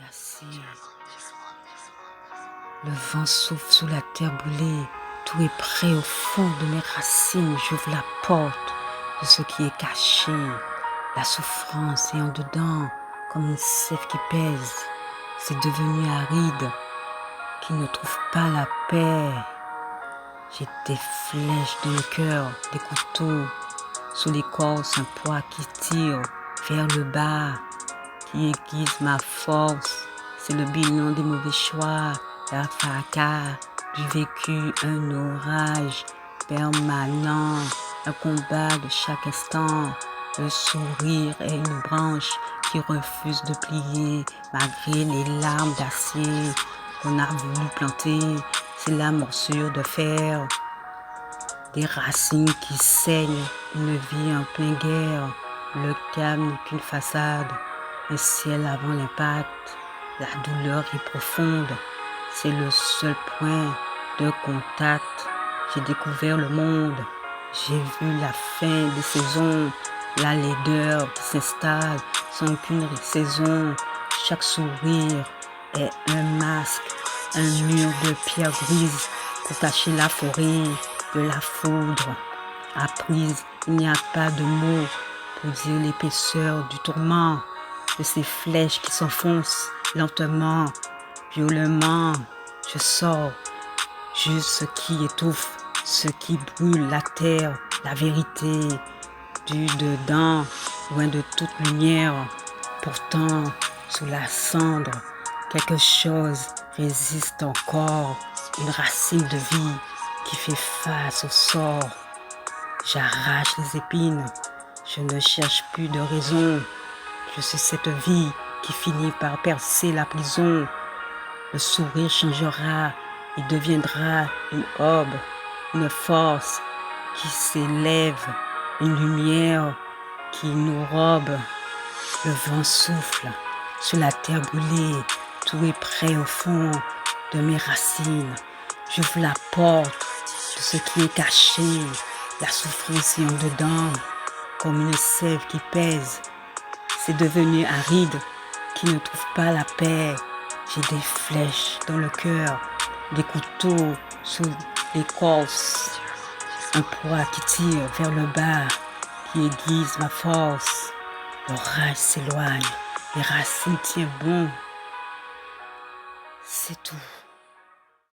racines. Le vent souffle sous la terre brûlée. Tout est prêt au fond de mes racines. J'ouvre la porte de ce qui est caché. La souffrance est en dedans, comme une sève qui pèse. C'est devenu aride, qui ne trouve pas la paix. J'ai des flèches dans le cœur, des couteaux. Sous l'écorce, un poids qui tire vers le bas, qui aiguise ma force. C'est le bilan des mauvais choix, la fracas du vécu, un orage permanent, un combat de chaque instant. Le sourire est une branche qui refuse de plier malgré les larmes d'acier qu'on a voulu planter. C'est la morsure de fer, des racines qui saignent, une vie en pleine guerre. Le calme n'est qu'une façade, un ciel avant l'impact. La douleur est profonde, c'est le seul point de contact. J'ai découvert le monde, j'ai vu la fin des saisons, la laideur qui s'installe sans aucune saison. Chaque sourire est un masque, un mur de pierre grise pour cacher la forêt de la foudre. Apprise, il n'y a pas de mots pour dire l'épaisseur du tourment de ces flèches qui s'enfoncent lentement, violemment. Je sors juste ce qui étouffe, ce qui brûle la terre, la vérité du dedans, loin de toute lumière. Pourtant, sous la cendre, quelque chose résiste encore, une racine de vie qui fait face au sort. J'arrache les épines, je ne cherche plus de raison. Je suis cette vie qui finit par percer la prison. Le sourire changera, il deviendra une aube, une force qui s'élève, une lumière qui nous robe. Le vent souffle sur la terre brûlée, tout est prêt au fond de mes racines. J'ouvre la porte de ce qui est caché, la souffrance est en dedans, comme une sève qui pèse. C'est devenu aride, qui ne trouve pas la paix. J'ai des flèches dans le cœur, des couteaux sous l'écorce, un poids qui tire vers le bas, qui aiguise ma force. L'orage s'éloigne, les racines tiennent bon. C'est tout.